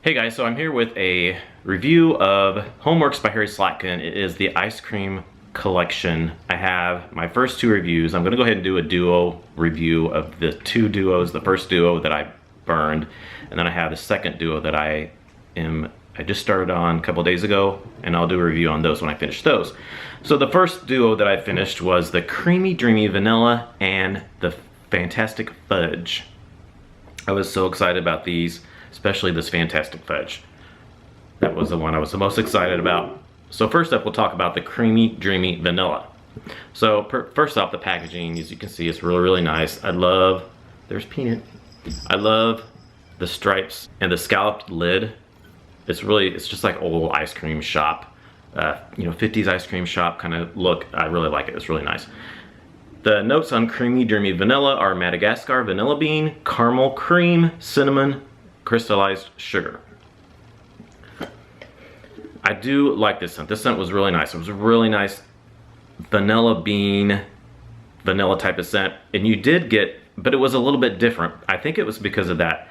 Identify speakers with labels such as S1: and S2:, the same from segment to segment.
S1: Hey guys, so I'm here with a review of HomeWorx by Slatkin. It is the ice cream collection. I have my first two reviews. I'm gonna go ahead and do a duo review of the two duos. The first duo that I burned, and then I have the second duo that I just started on a couple days ago, and I'll do a review on those when I finish those. So the first duo that I finished was the Creamy Dreamy Vanilla and the Fantastic Fudge. I was so excited about these, especially this Fantastic Fudge. That was the one I was the most excited about. So first up, we'll talk about the Creamy Dreamy Vanilla. So first off, the packaging, as you can see, is really, really nice. There's Peanut. I love the stripes and the scalloped lid. It's just like old ice cream shop, 50s ice cream shop kind of look. I really like it, it's really nice. The notes on Creamy Dreamy Vanilla are Madagascar vanilla bean, caramel cream, cinnamon, crystallized sugar. I do like this scent. This scent was really nice. It was a really nice vanilla bean, vanilla type of scent. And you did get, but it was a little bit different. I think it was because of that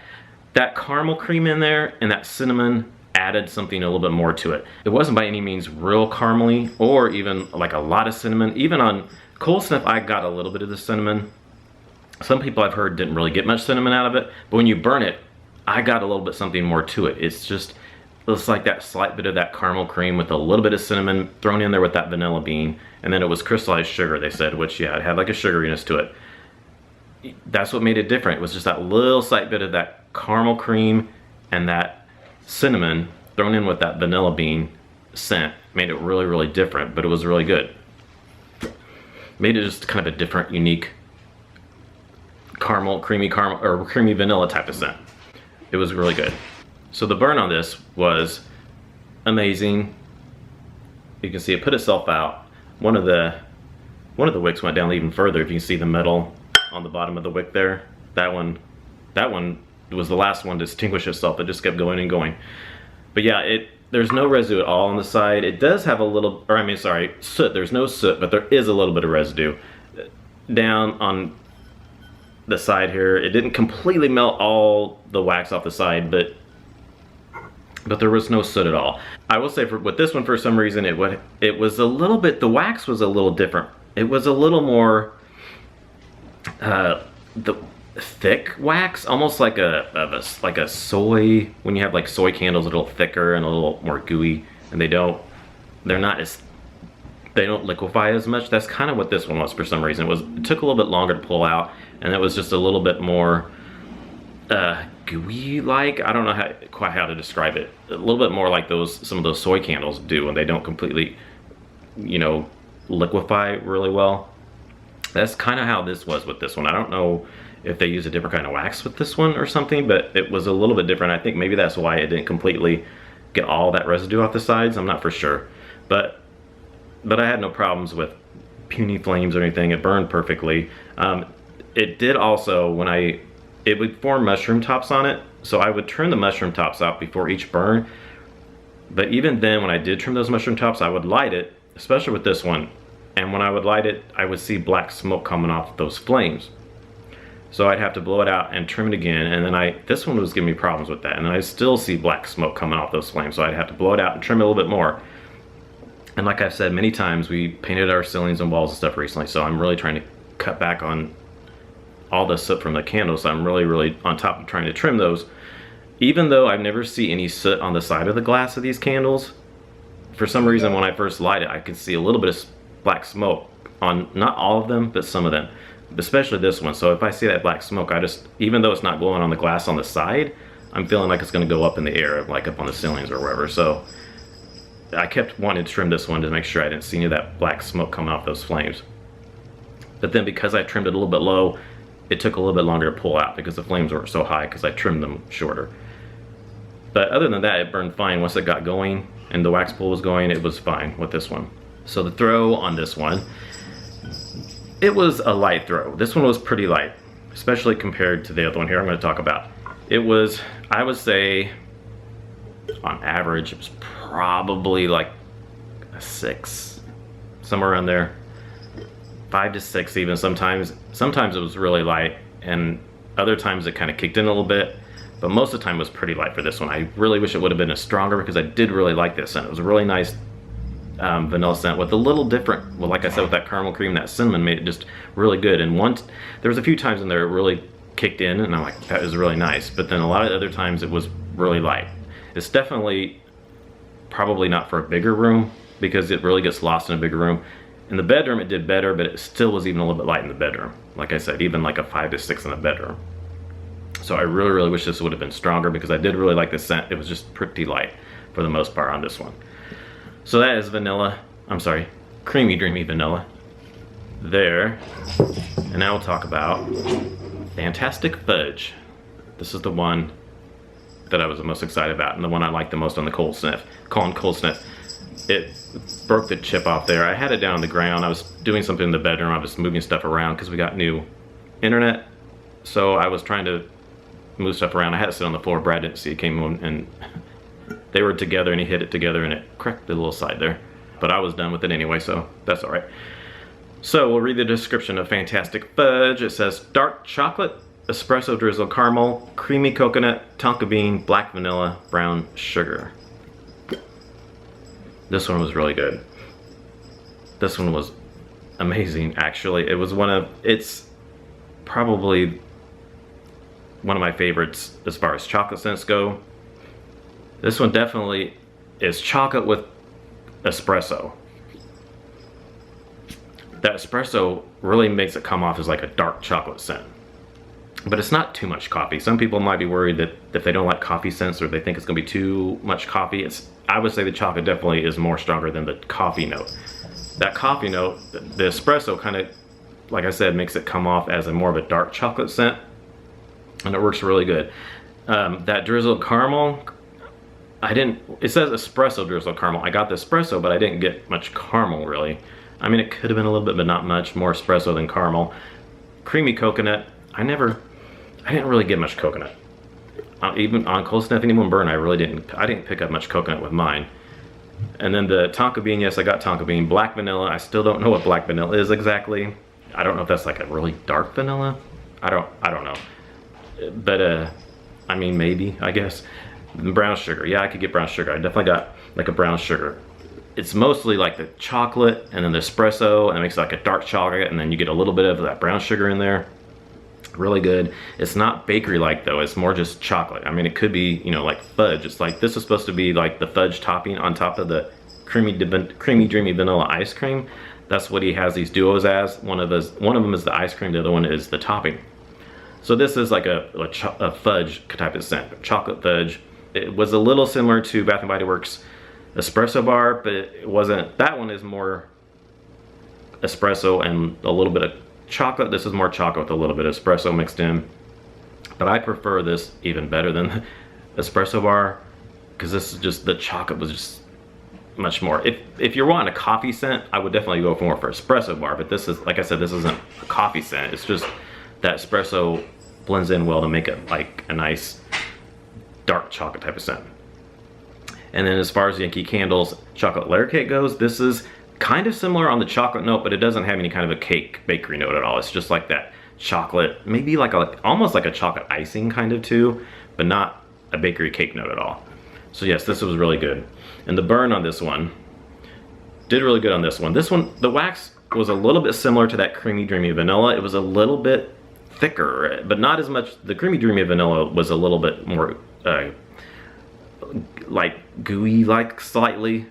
S1: caramel cream in there, and that cinnamon added something a little bit more to it. It wasn't by any means real caramely or even like a lot of cinnamon. Even on Cold Sniff, I got a little bit of the cinnamon. Some people I've heard didn't really get much cinnamon out of it, but when you burn it, I got a little bit something more to it. It's like that slight bit of that caramel cream with a little bit of cinnamon thrown in there with that vanilla bean, and then it was crystallized sugar, they said, which, yeah, it had like a sugariness to it. That's what made it different. It was just that little slight bit of that caramel cream and that cinnamon thrown in with that vanilla bean scent made it really, really different, but it was really good. Made it just kind of a different, unique creamy vanilla type of scent. It was really good. So the burn on this was amazing. You can see it put itself out. One of the wicks went down even further. If you can see the metal on the bottom of the wick there, that one was the last one to extinguish itself. It just kept going and going. But yeah, there's no residue at all on the side. It does have a little, soot. There's no soot, but there is a little bit of residue down on the side here. It didn't completely melt all the wax off the side, but there was no soot at all. I will say with this one, for some reason, it was a little bit, the wax was a little different. It was a little more the thick wax, almost like a soy, when you have like soy candles, a little thicker and a little more gooey, and they don't liquefy as much. That's kind of what this one was for some reason. It took a little bit longer to pull out, and it was just a little bit more gooey like. I don't know quite how to describe it. A little bit more like some of those soy candles do when they don't completely, liquefy really well. That's kind of how this was with this one. I don't know if they use a different kind of wax with this one or something, but it was a little bit different. I think maybe that's why it didn't completely get all that residue off the sides. I'm not for sure, but I had no problems with puny flames or anything. It burned perfectly. It did also, it would form mushroom tops on it, so I would trim the mushroom tops out before each burn. But even then, when I did trim those mushroom tops, I would light it, especially with this one. And when I would light it, I would see black smoke coming off those flames. So I'd have to blow it out and trim it again, and then this one was giving me problems with that, and I still see black smoke coming off those flames, so I'd have to blow it out and trim it a little bit more. And like I've said many times, we painted our ceilings and walls and stuff recently, so I'm really trying to cut back on all the soot from the candles. So I'm really, really on top of trying to trim those. Even though I've never seen any soot on the side of the glass of these candles, for some reason when I first light it, I could see a little bit of black smoke on, not all of them, but some of them, especially this one. So if I see that black smoke, even though it's not glowing on the glass on the side, I'm feeling like it's gonna go up in the air, like up on the ceilings or wherever. So I kept wanting to trim this one to make sure I didn't see any of that black smoke coming off those flames. But then because I trimmed it a little bit low, it took a little bit longer to pull out because the flames were so high because I trimmed them shorter. But other than that, it burned fine. Once it got going and the wax pool was going, it was fine with this one. So the throw on this one, it was a light throw. This one was pretty light, especially compared to the other one here I'm going to talk about. It was, I would say, on average, it was probably like a 6, somewhere around there. 5 to 6 even sometimes. Sometimes it was really light, and other times it kind of kicked in a little bit. but most of the time it was pretty light for this one. I really wish it would have been stronger because I did really like this scent. It was a really nice vanilla scent with a little different, well, like I said, with that caramel cream, that cinnamon made it just really good. And there was a few times in there it really kicked in, and I'm like, that was really nice. But then a lot of other times it was really light. It's definitely probably not for a bigger room because it really gets lost in a bigger room. In the bedroom it did better, but it still was even a little bit light in the bedroom. Like I said, even like a 5 to 6 in the bedroom. So I really wish this would have been stronger because I did really like the scent. It was just pretty light for the most part on this one. So that is vanilla, I'm sorry, creamy dreamy vanilla there. And now we'll talk about Fantastic Fudge. This is the one that I was the most excited about and the one I liked the most on the cold sniff. It broke the chip off there. I had it down on the ground. I was doing something in the bedroom. I was moving stuff around because we got new internet. So I was trying to move stuff around. I had it sit on the floor. Brad didn't see it, came in and they were together and he hit it together and it cracked the little side there. But I was done with it anyway, so that's all right. So we'll read the description of Fantastic Fudge. It says dark chocolate, espresso drizzle caramel, creamy coconut, tonka bean, black vanilla, brown sugar. This one was really good. This one was amazing, actually. It's probably one of my favorites as far as chocolate scents go. This one definitely is chocolate with espresso. That espresso really makes it come off as like a dark chocolate scent. But it's not too much coffee. Some people might be worried that if they don't like coffee scents or they think it's gonna be too much coffee, I would say the chocolate definitely is more stronger than the coffee note. That coffee note, the espresso kind of, like I said, makes it come off as more of a dark chocolate scent, and it works really good. That drizzled caramel, it says espresso drizzled caramel. I got the espresso, but I didn't get much caramel really. I mean, it could have been a little bit, but not much, more espresso than caramel. Creamy coconut, I didn't really get much coconut. Even on cold sniff and burn, I didn't pick up much coconut with mine. And then the tonka bean, yes, I got tonka bean. Black vanilla, I still don't know what black vanilla is exactly. I don't know if that's like a really dark vanilla. I don't know. But I mean, maybe, I guess. Brown sugar, yeah, I could get brown sugar. I definitely got like a brown sugar. It's mostly like the chocolate and then the espresso, and it makes it like a dark chocolate, and then you get a little bit of that brown sugar in there. Really good. It's not bakery-like though, it's more just chocolate. I mean, it could be, you know, like fudge. It's like, this is supposed to be like the fudge topping on top of the creamy dreamy vanilla ice cream. That's what he has these duos as. One of them is the ice cream, the other one is the topping. So this is like a fudge type of scent, chocolate fudge. It was a little similar to Bath & Body Works espresso bar, but it wasn't. That one is more espresso and a little bit of chocolate. This is more chocolate with a little bit of espresso mixed in. But I prefer this even better than the espresso bar because this is just, the chocolate was just much more. If you're wanting a coffee scent, I would definitely go for more for espresso bar, but this is, like I said, this isn't a coffee scent. It's just that espresso blends in well to make it like a nice dark chocolate type of scent. And then as far as Yankee Candle's chocolate layer cake goes, this is kind of similar on the chocolate note, but it doesn't have any kind of a cake bakery note at all. It's just like that chocolate, maybe like almost like a chocolate icing kind of too, but not a bakery cake note at all. So yes, this was really good. And the burn on this one did really good on this one. This one, the wax was a little bit similar to that creamy dreamy vanilla. It was a little bit thicker, but not as much. The creamy dreamy vanilla was a little bit more like gooey, like slightly,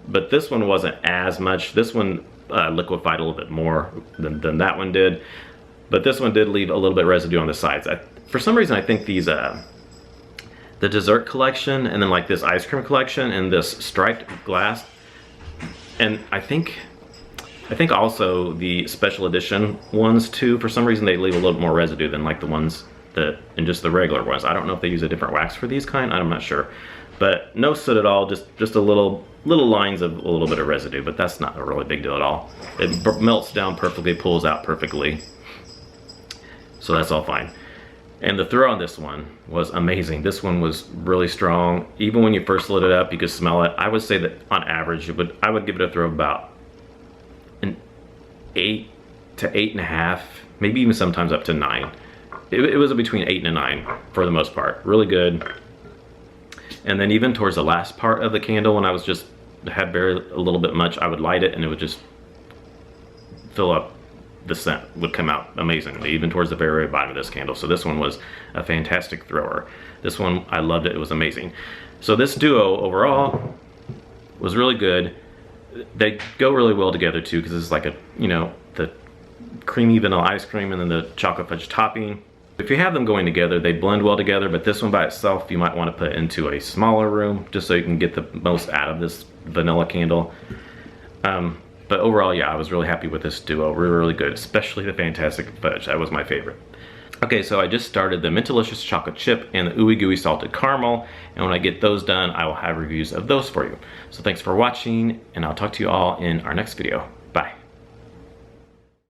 S1: but this one wasn't as much. This one liquefied a little bit more than that one did, but this one did leave a little bit of residue on the sides. For some reason, I think these the dessert collection and then like this ice cream collection and this striped glass, and I think also the special edition ones too, for some reason they leave a little more residue than like the ones that, and just the regular ones. I don't know if they use a different wax for these kind, I'm not sure. But no soot at all, just a little lines of a little bit of residue, but that's not a really big deal at all. It melts down perfectly, pulls out perfectly. So that's all fine. And the throw on this one was amazing. This one was really strong. Even when you first lit it up, you could smell it. I would say that on average, I would give it a throw of about an 8 to 8.5, maybe even sometimes up to 9. it was between 8 and a 9 for the most part. Really good. And then even towards the last part of the candle, when I was just had a little bit much, I would light it and it would just fill up. The scent would come out amazingly, even towards the very bottom of this candle. So this one was a fantastic thrower. This one, I loved it. It was amazing. So this duo overall was really good. They go really well together too, because it's like a, you know, the creamy vanilla ice cream and then the chocolate fudge topping. If you have them going together, they blend well together, but this one by itself, you might want to put into a smaller room just so you can get the most out of this vanilla candle. But overall, yeah, I was really happy with this duo. Really good, especially the Fantastic Fudge. That was my favorite. Okay, so I just started the Mentalicious Chocolate Chip and the Ooey Gooey Salted Caramel, and when I get those done, I will have reviews of those for you. So thanks for watching, and I'll talk to you all in our next video.